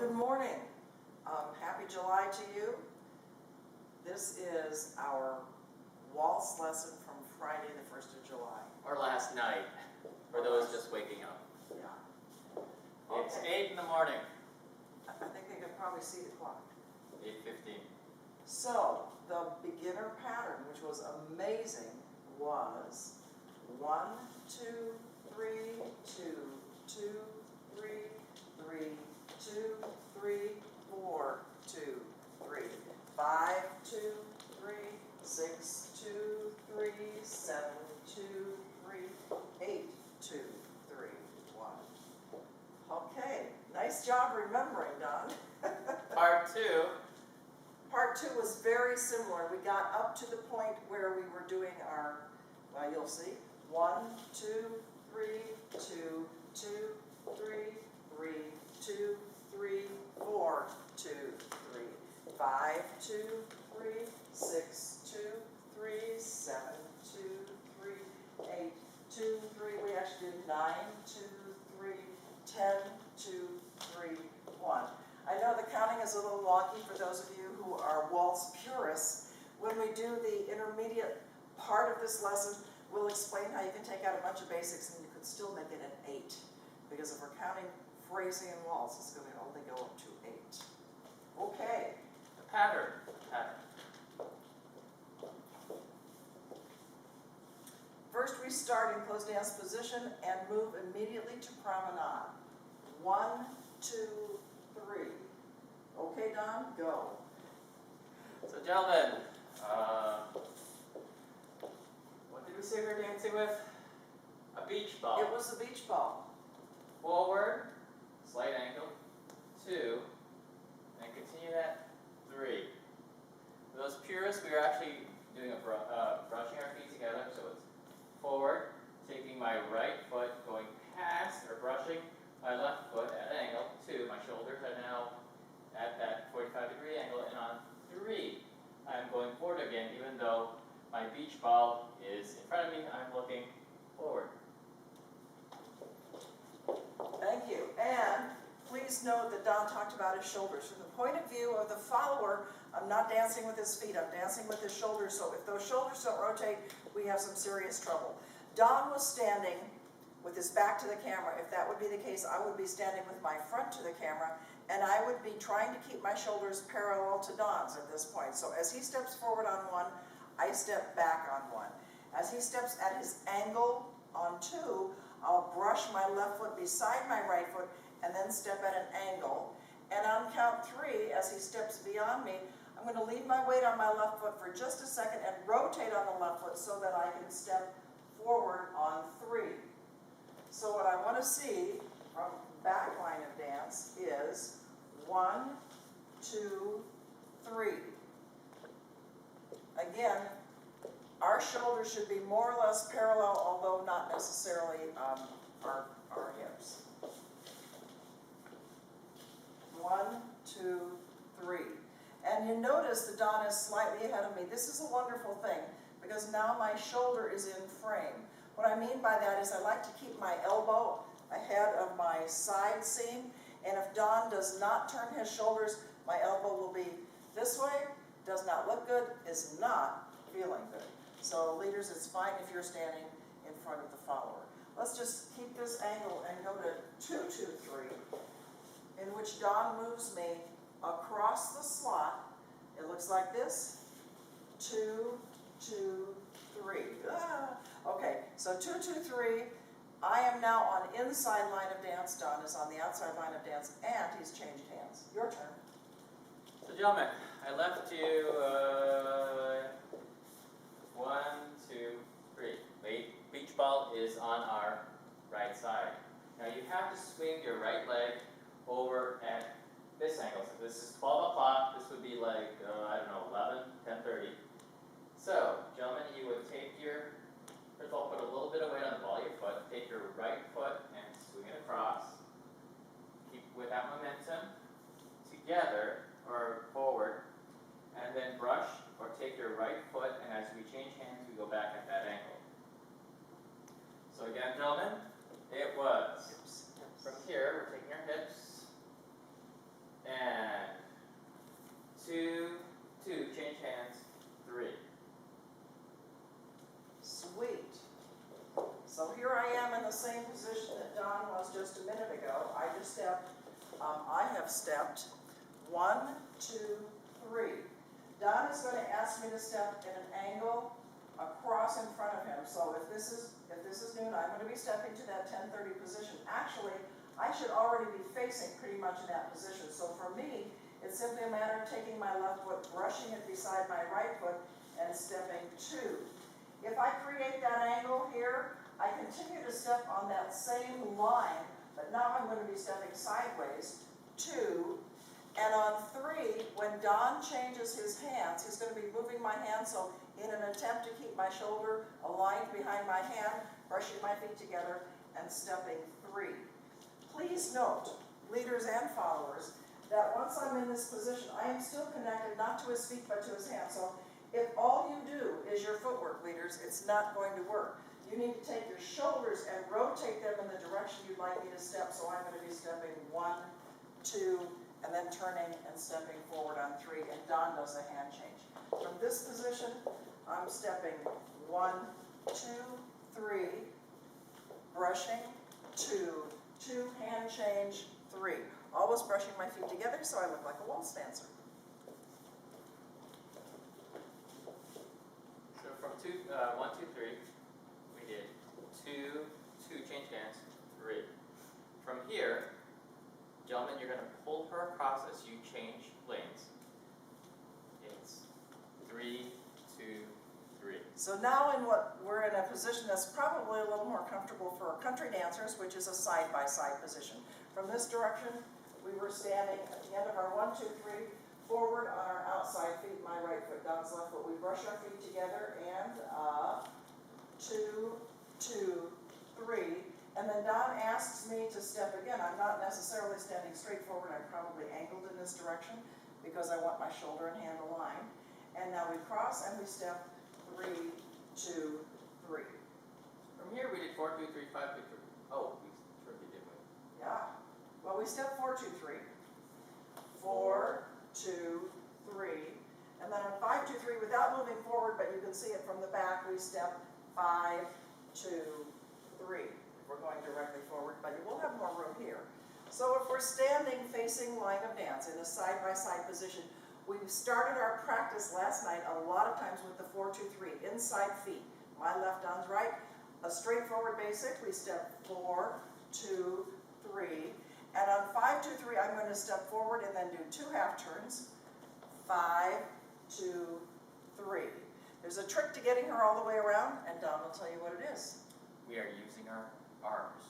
good morning. Happy July to you. This is our waltz lesson from Friday the 1st of July. Or last night, for those just waking up. Yeah. It's 8 in the morning. I think they could probably see the clock. 8:15. So, the beginner pattern, which was amazing, was 1, 2, 3, 2, 2, 3, 3, 2, 3, 4, 2, 3, 5, 2, 3, 6, 2, 3, 7, 2, 3, 8, 2, 3, 1. Okay, nice job remembering, Don. Part 2. Part 2 was very similar. We got up to the point where we were doing our, well, you'll see, 1, 2, 3, 2, 2, 3, 3, 2, 3, 4, 2, 3, 5, 2, 3, 6, 2, 3, 7, 2, 3, 8, 2, 3. We actually did 9, 2, 3, 10, 2, 3, 1. I know the counting is a little wonky for those of you who are waltz purists. When we do the intermediate part of this lesson, we'll explain how you can take out a bunch of basics and you could still make it an 8. Because if we're counting phrasing and waltz, it's going to only go up to 8. Okay. The pattern. First we start in closed dance position and move immediately to promenade. 1, 2, 3. Okay, Don, go. So gentlemen, what did we say we were dancing with? A beach ball. It was the beach ball. Forward, slight angle, 2, and continue that, 3. For those purists, we are actually doing a brushing our feet together, so it's forward, taking my right foot, going past or brushing my left foot at an angle, 2. My shoulders are now at that 45-degree angle, and on 3, I'm going forward again, even though my beach ball is in front of me, I'm looking forward. Thank you. And please note that Don talked about his shoulders. From the point of view of the follower, I'm not dancing with his feet, I'm dancing with his shoulders, so if those shoulders don't rotate, we have some serious trouble. Don was standing with his back to the camera. If that would be the case, I would be standing with my front to the camera, and I would be trying to keep my shoulders parallel to Don's at this point. So as he steps forward on 1, I step back on 1. As he steps at his angle on 2, I'll brush my left foot beside my right foot and then step at an angle. And on count 3, as he steps beyond me, I'm going to leave my weight on my left foot for just a second and rotate on the left foot so that I can step forward on 3. So what I want to see from back line of dance is 1, 2, 3. Again, our shoulders should be more or less parallel, although not necessarily our hips. 1, 2, 3. And you notice that Don is slightly ahead of me. This is a wonderful thing because now my shoulder is in frame. What I mean by that is I like to keep my elbow ahead of my side seam, and if Don does not turn his shoulders, my elbow will be this way, does not look good, is not feeling good. So leaders, it's fine if you're standing in front of the follower. Let's just keep this angle and go to 2, 2, 3, in which Don moves me across the slot. It looks like this. 2, 2, 3. Okay, so 2, 2, 3. I am now on inside line of dance. Don is on the outside line of dance, and he's changed hands. Your turn. So gentlemen, I left you 1, 2, 3. The beach ball is on our right side. Now you have to swing your right leg over at this angle. So this is 12 o'clock. This would be like, I don't know, 11, 10:30. So, gentlemen, you would take your, first of all, put a little bit of weight on the ball of your foot. Take your right foot and swing it across. Keep with that momentum together or forward. And then brush or take your right foot, and as we change hands, we go back at that angle. So again, gentlemen, it was from here, we're taking our hips, in the same position that Don was just a minute ago. I have stepped 1, 2, 3. Don is going to ask me to step in an angle across in front of him. So if this is noon, I'm going to be stepping to that 10:30 position. Actually, I should already be facing pretty much in that position. So for me, it's simply a matter of taking my left foot, brushing it beside my right foot, and stepping 2. If I create that angle here, I continue to step on that same line, but now I'm going to be stepping sideways, 2, and on 3, when Don changes his hands, he's going to be moving my hand, so in an attempt to keep my shoulder aligned behind my hand, brushing my feet together, and stepping 3. Please note, leaders and followers, that once I'm in this position, I am still connected not to his feet but to his hands. So if all you do is your footwork, leaders, it's not going to work. You need to take your shoulders and rotate them in the direction you'd like me to step. So I'm going to be stepping 1, 2, and then turning and stepping forward on 3. And Don does a hand change. From this position, I'm stepping 1, 2, 3, brushing, 2, hand change, 3. Always brushing my feet together so I look like a waltz dancer. So from 1, 2, 3, we did 2, change hands, 3. From here, gentlemen, you're going to pull her across as you change lanes. It's 3, 2, 3. So now we're in a position that's probably a little more comfortable for country dancers, which is a side-by-side position. From this direction, we were standing at the end of our 1, 2, 3, forward on our outside feet, my right foot, Don's left foot. We brush our feet together and 2, 2, 3. And then Don asks me to step again. I'm not necessarily standing straight forward. I'm probably angled in this direction because I want my shoulder and hand aligned. And now we cross and we step 3, 2, 3. From here, we did 4, 2, 3, 5, 2, 3. Oh, we tripped, didn't we? Yeah. Well, we step 4, 2, 3. 4, 2, 3. And then on 5, 2, 3, without moving forward, but you can see it from the back, we step 5, 2, 3. If we're going directly forward, but you will have more room here. So if we're standing facing line of dance in a side-by-side position, we started our practice last night a lot of times with the 4, 2, 3, inside feet. My left, Don's right. A straightforward basic, we step 4, 2, 3. And on 5, 2, 3, I'm going to step forward and then do 2 half turns. 5, 2, 3. There's a trick to getting her all the way around, and Don will tell you what it is. We are using our arms.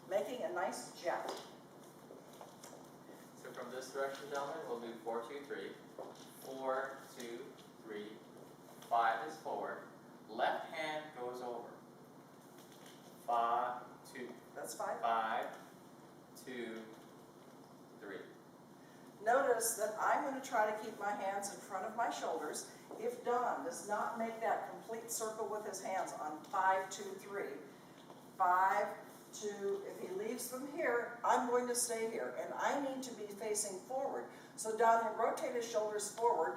Making a nice jet. So from this direction, gentlemen, we'll do 4, 2, 3. 4, 2, 3. 5 is forward. Left hand goes over. 5, 2. That's 5. 5, 2, 3. Notice that I'm going to try to keep my hands in front of my shoulders. If Don does not make that complete circle with his hands on 5, 2, 3, 5, 2, if he leaves them here, I'm going to stay here, and I need to be facing forward. So Don will rotate his shoulders forward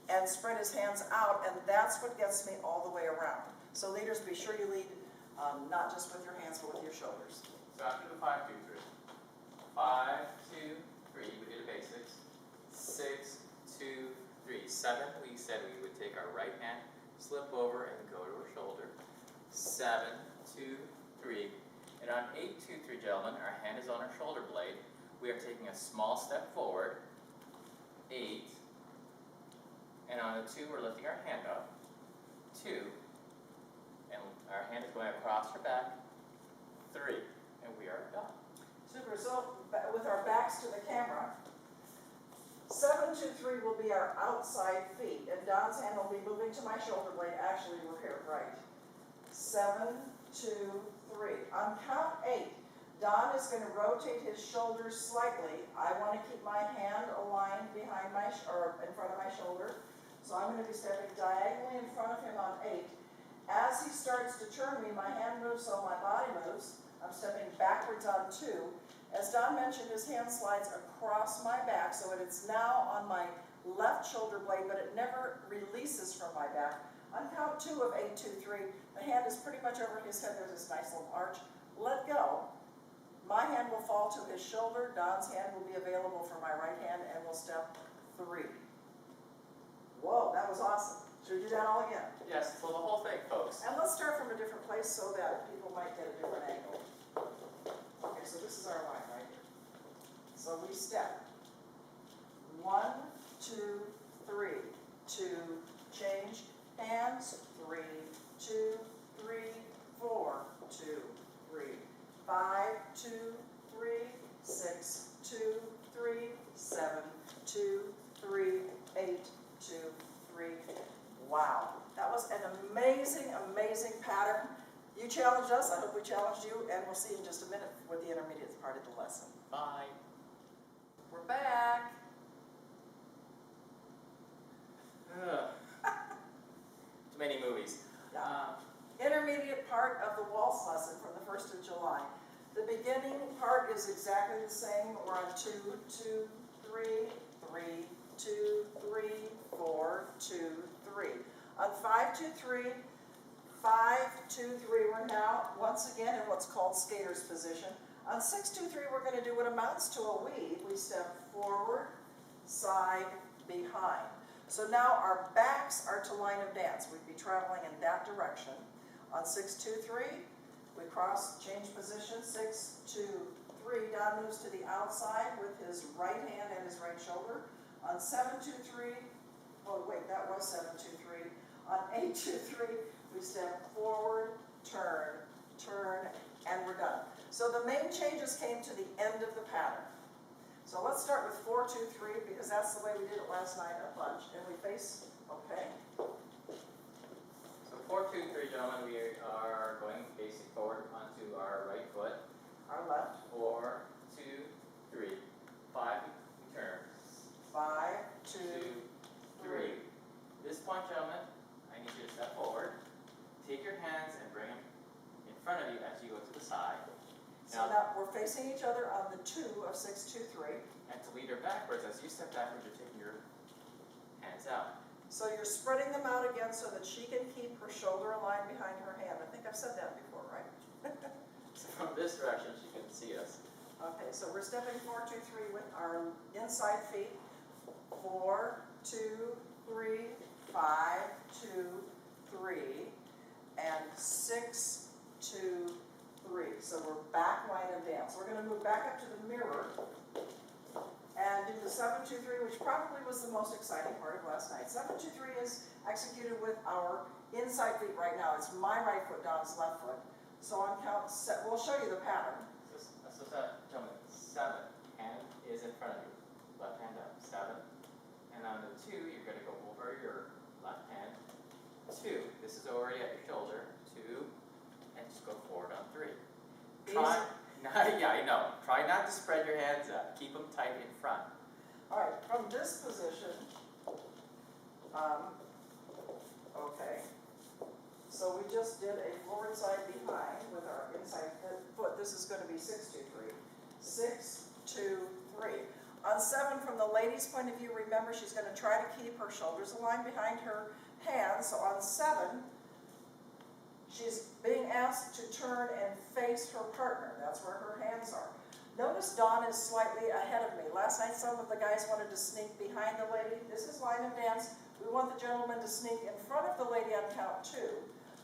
and spread his hands out, and that's what gets me all the way around. So leaders, be sure you lead not just with your hands, but with your shoulders. So after the 5, 2, 3. 5, 2, 3, we did the basics. 6, 2, 3. 7, we said we would take our right hand, slip over, and go to our shoulder. 7, 2, 3. And on 8, 2, 3, gentlemen, our hand is on our shoulder blade. We are taking a small step forward. 8. And on a 2, we're lifting our hand up. 2. And our hand is going across our back. 3. And we are done. Super. So with our backs to the camera, 7, 2, 3 will be our outside feet, and Don's hand will be moving to my shoulder blade. Actually, we're here, right? 7, 2, 3. On count 8, Don is going to rotate his shoulders slightly. I want to keep my hand aligned behind my or in front of my shoulder, so I'm going to be stepping diagonally in front of him on 8. As he starts to turn me, my hand moves, so my body moves. I'm stepping backwards on 2. As Don mentioned, his hand slides across my back, so it's now on my left shoulder blade, but it never releases from my back. On count 2 of 8, 2, 3, the hand is pretty much over his head. There's this nice little arch. Let go. My hand will fall to his shoulder. Don's hand will be available for my right hand, and we'll step 3. Whoa, that was awesome. Should we do that all again? Yes, so the whole thing, folks. And let's start from a different place so that people might get a different angle. Okay, so this is our line right here. So we step 1, 2, 3, 2, change hands, 3, 2, 3, 4, 2, 3, 5, 2, 3, 6, 2, 3, 7, 2, 3, 8, 2, 3. Wow, that was an amazing, amazing pattern. You challenged us, I hope we challenged you, and we'll see in just a minute with the intermediate part of the lesson. Bye. We're back. Too many movies. Intermediate part of the waltz lesson from the 1st of July. The beginning part is exactly the same. We're on 2, 2, 3, 3, 2, 3, 4, 2, 3. On 5, 2, 3, 5, 2, 3, we're now once again in what's called skater's position. On 6, 2, 3, we're going to do what amounts to a weave. We step forward, side, behind. So now our backs are to line of dance. We'd be traveling in that direction. On 6, 2, 3, we cross, change position, 6, 2, 3. Don moves to the outside with his right hand and his right shoulder. On 7, 2, 3, oh wait, that was 7, 2, 3. On 8, 2, 3, we step forward, turn, turn, and we're done. So the main changes came to the end of the pattern. So let's start with 4, 2, 3, because that's the way we did it last night, a bunch. And we face, okay. So 4, 2, 3, gentlemen, we are going facing forward onto our right foot. Our left. 4, 2, 3, 5, we turn. 5, 2, 3. This point, gentlemen, I need you to step forward. Take your hands and bring them in front of you as you go to the side. So now we're facing each other on the 2 of 6, 2, 3. And to lead her backwards, as you step backwards, you're taking your hands out. So you're spreading them out again so that she can keep her shoulder aligned behind her hand. I think I've said that before, right? So from this direction, she can see us. Okay, so we're stepping 4, 2, 3 with our inside feet. 4, 2, 3, 5, 2, 3, and 6, 2, 3. So we're back line of dance. We're going to move back up to the mirror and do the 7, 2, 3, which probably was the most exciting part of last night. 7, 2, 3 is executed with our inside feet right now. It's my right foot, Don's left foot. So on count, we'll show you the pattern. So gentlemen, 7, hand is in front of you. Left hand up, 7. And on the 2, you're going to go over your left hand. 2, this is already at your shoulder. 2, and just go forward on 3. Try, yeah, I know. Try not to spread your hands out. Keep them tight in front. All right, from this position, okay. So we just did a forward side behind with our inside foot. This is going to be 6, 2, 3. 6, 2, 3. On 7, from the lady's point of view, remember she's going to try to keep her shoulders aligned behind her hands. So on 7, she's being asked to turn and face her partner. That's where her hands are. Notice Dawn is slightly ahead of me. Last night some of the guys wanted to sneak behind the lady. This is line of dance. We want the gentleman to sneak in front of the lady on count 2.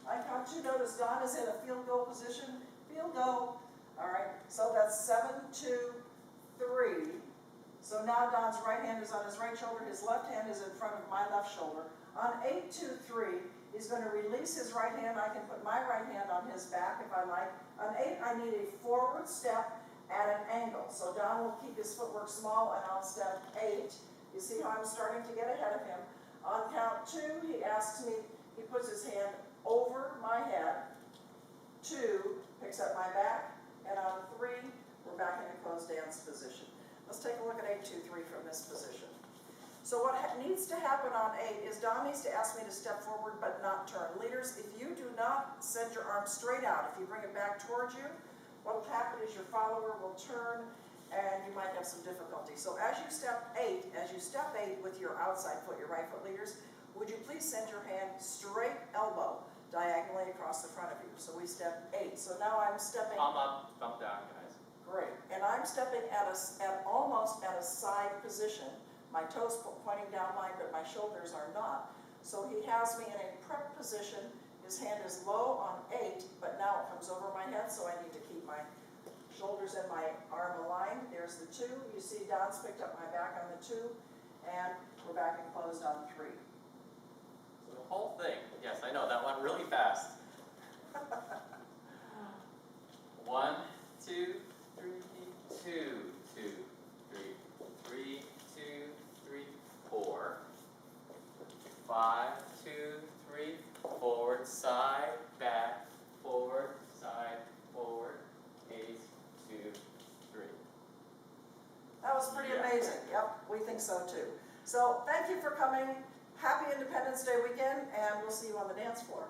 On count 2, notice Dawn is in a field goal position. Field goal. All right, so that's 7, 2, 3. So now Don's right hand is on his right shoulder. His left hand is in front of my left shoulder. On 8, 2, 3, he's going to release his right hand. I can put my right hand on his back if I like. On 8, I need a forward step at an angle. So Don will keep his footwork small, and I'll step 8. You see how I'm starting to get ahead of him. On count 2, he asks me, he puts his hand over my head. 2, picks up my back. And on 3, we're back in a closed dance position. Let's take a look at 8, 2, 3 from this position. So what needs to happen on 8 is Don needs to ask me to step forward but not turn. Leaders, if you do not send your arm straight out, if you bring it back towards you, what will happen is your follower will turn and you might have some difficulty. So as you step 8 with your outside foot, your right foot, leaders, would you please send your hand straight elbow diagonally across the front of you? So we step 8. So now I'm stepping. Palm up, thumb down, guys. Great. And I'm stepping almost at a side position. My toes pointing down line, but my shoulders are not. So he has me in a prep position. His hand is low on 8, but now it comes over my head, so I need to keep my shoulders and my arm aligned. There's the 2. You see Don's picked up my back on the 2, and we're back and closed on 3. So the whole thing, yes, I know, that went really fast. 1, 2, 3, 2, 2, 3, 3, 2, 3, 4, 5, 2, 3, forward, side, back, forward, side, forward, 8, 2, 3. That was pretty amazing. Yep, we think so too. So thank you for coming. Happy Independence Day weekend, and we'll see you on the dance floor.